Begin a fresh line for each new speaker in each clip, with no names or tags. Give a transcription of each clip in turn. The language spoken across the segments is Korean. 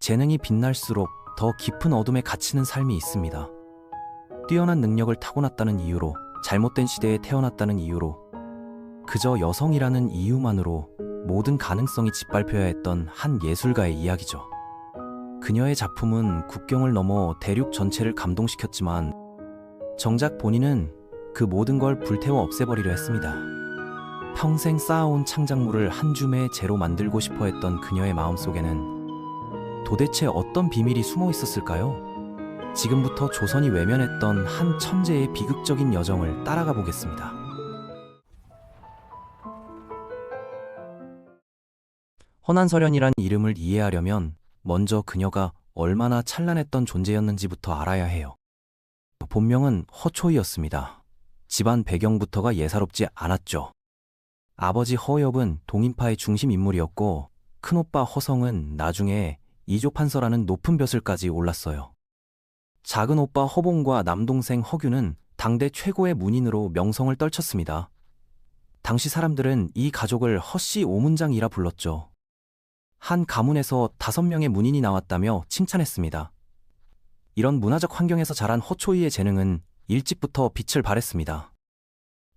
재능이 빛날수록 더 깊은 어둠에 갇히는 삶이 있습니다. 뛰어난 능력을 타고났다는 이유로, 잘못된 시대에 태어났다는 이유로, 그저 여성이라는 이유만으로 모든 가능성이 짓밟혀야 했던 한 예술가의 이야기죠. 그녀의 작품은 국경을 넘어 대륙 전체를 감동시켰지만 정작 본인은 그 모든 걸 불태워 없애버리려 했습니다. 평생 쌓아온 창작물을 한 줌의 재로 만들고 싶어 했던 그녀의 마음속에는 도대체 어떤 비밀이 숨어 있었을까요? 지금부터 조선이 외면했던 한 천재의 비극적인 여정을 따라가 보겠습니다. 허난설연이란 이름을 이해하려면 먼저 그녀가 얼마나 찬란했던 존재였는지부터 알아야 해요. 본명은 허초이였습니다. 집안 배경부터가 예사롭지 않았죠. 아버지 허엽은 동인파의 중심 인물이었고 큰오빠 허성은 나중에 이조판서라는 높은 벼슬까지 올랐어요. 작은 오빠 허봉과 남동생 허균은 당대 최고의 문인으로 명성을 떨쳤습니다. 당시 사람들은 이 가족을 허씨 오문장이라 불렀죠. 한 가문에서 5명의 문인이 나왔다며 칭찬했습니다. 이런 문화적 환경에서 자란 허초이의 재능은 일찍부터 빛을 발했습니다.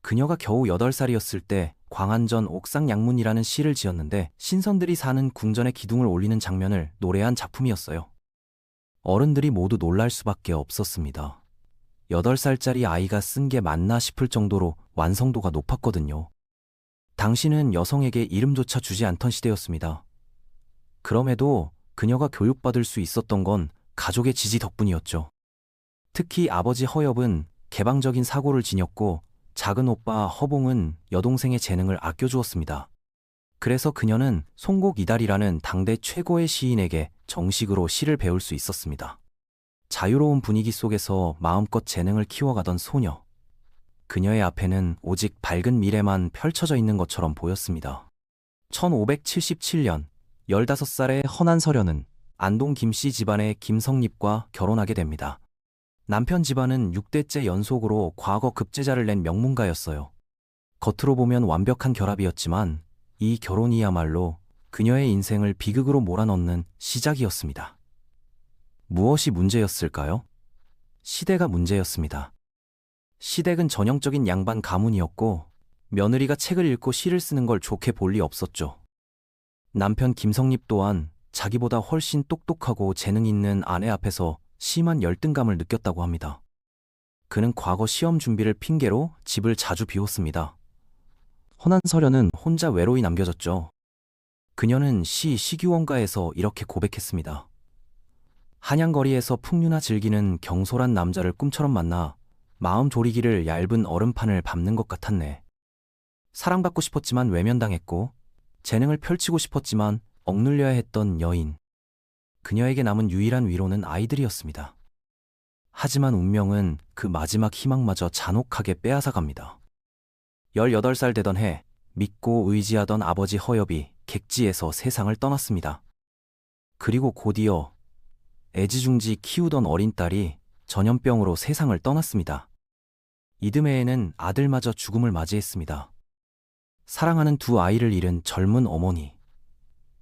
그녀가 겨우 8살이었을 때 광안전 옥상양문이라는 시를 지었는데 신선들이 사는 궁전의 기둥을 올리는 장면을 노래한 작품이었어요. 어른들이 모두 놀랄 수밖에 없었습니다. 8살짜리 아이가 쓴 게 맞나 싶을 정도로 완성도가 높았거든요. 당시는 여성에게 이름조차 주지 않던 시대였습니다. 그럼에도 그녀가 교육받을 수 있었던 건 가족의 지지 덕분이었죠. 특히 아버지 허엽은 개방적인 사고를 지녔고 작은 오빠 허봉은 여동생의 재능을 아껴주었습니다. 그래서 그녀는 송곡 이달이라는 당대 최고의 시인에게 정식으로 시를 배울 수 있었습니다. 자유로운 분위기 속에서 마음껏 재능을 키워가던 소녀. 그녀의 앞에는 오직 밝은 미래만 펼쳐져 있는 것처럼 보였습니다. 1577년 15살의 허난설연은 안동 김씨 집안의 김성립과 결혼하게 됩니다. 남편 집안은 6대째 연속으로 과거 급제자를 낸 명문가였어요. 겉으로 보면 완벽한 결합이었지만 이 결혼이야말로 그녀의 인생을 비극으로 몰아넣는 시작이었습니다. 무엇이 문제였을까요? 시대가 문제였습니다. 시댁은 전형적인 양반 가문이었고 며느리가 책을 읽고 시를 쓰는 걸 좋게 볼 리 없었죠. 남편 김성립 또한 자기보다 훨씬 똑똑하고 재능 있는 아내 앞에서 심한 열등감을 느꼈다고 합니다. 그는 과거 시험 준비를 핑계로 집을 자주 비웠습니다. 허난설연은 혼자 외로이 남겨졌죠. 그녀는 시규원가에서 이렇게 고백했습니다. 한양거리에서 풍류나 즐기는 경솔한 남자를 꿈처럼 만나 마음 졸이기를 얇은 얼음판을 밟는 것 같았네. 사랑받고 싶었지만 외면당했고 재능을 펼치고 싶었지만 억눌려야 했던 여인. 그녀에게 남은 유일한 위로는 아이들이었습니다. 하지만 운명은 그 마지막 희망마저 잔혹하게 빼앗아갑니다. 18살 되던 해 믿고 의지하던 아버지 허엽이 객지에서 세상을 떠났습니다. 그리고 곧이어 애지중지 키우던 어린 딸이 전염병으로 세상을 떠났습니다. 이듬해에는 아들마저 죽음을 맞이했습니다. 사랑하는 두 아이를 잃은 젊은 어머니.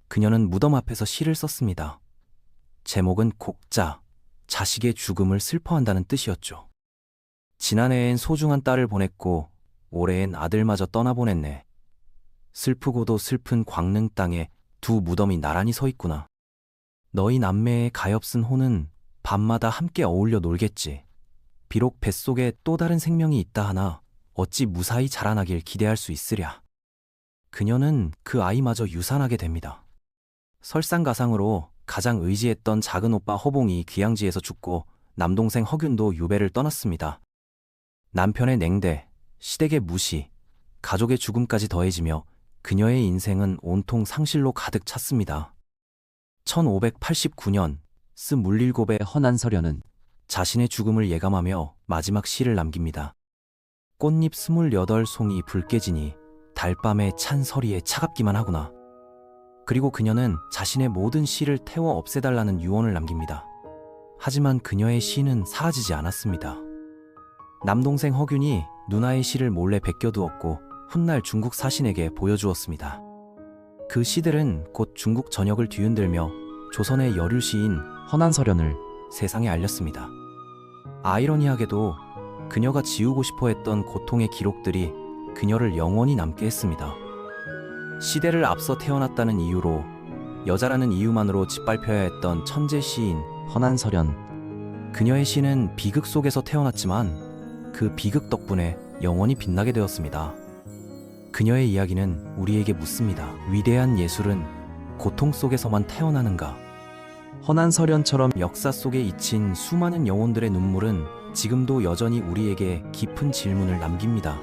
그녀는 무덤 앞에서 시를 썼습니다. 제목은 곡자, 자식의 죽음을 슬퍼한다는 뜻이었죠. 지난해엔 소중한 딸을 보냈고 올해엔 아들마저 떠나보냈네. 슬프고도 슬픈 광릉 땅에 두 무덤이 나란히 서 있구나. 너희 남매의 가엾은 혼은 밤마다 함께 어울려 놀겠지. 비록 뱃속에 또 다른 생명이 있다 하나 어찌 무사히 자라나길 기대할 수 있으랴. 그녀는 그 아이마저 유산하게 됩니다. 설상가상으로 가장 의지했던 작은 오빠 허봉이 귀양지에서 죽고 남동생 허균도 유배를 떠났습니다. 남편의 냉대, 시댁의 무시, 가족의 죽음까지 더해지며 그녀의 인생은 온통 상실로 가득 찼습니다. 1589년 27의 허난설연은 자신의 죽음을 예감하며 마지막 시를 남깁니다. 꽃잎 28송이 붉게 지니 달밤의 찬 서리에 차갑기만 하구나. 그리고 그녀는 자신의 모든 시를 태워 없애달라는 유언을 남깁니다. 하지만 그녀의 시는 사라지지 않았습니다. 남동생 허균이 누나의 시를 몰래 베껴두었고 훗날 중국 사신에게 보여주었습니다. 그 시들은 곧 중국 전역을 뒤흔들며 조선의 여류 시인 허난설현을 세상에 알렸습니다. 아이러니하게도 그녀가 지우고 싶어 했던 고통의 기록들이 그녀를 영원히 남게 했습니다. 시대를 앞서 태어났다는 이유로, 여자라는 이유만으로 짓밟혀야 했던 천재 시인 허난설현. 그녀의 시는 비극 속에서 태어났지만 그 비극 덕분에 영원히 빛나게 되었습니다. 그녀의 이야기는 우리에게 묻습니다. 위대한 예술은 고통 속에서만 태어나는가? 허난설현처럼 역사 속에 잊힌 수많은 영혼들의 눈물은 지금도 여전히 우리에게 깊은 질문을 남깁니다.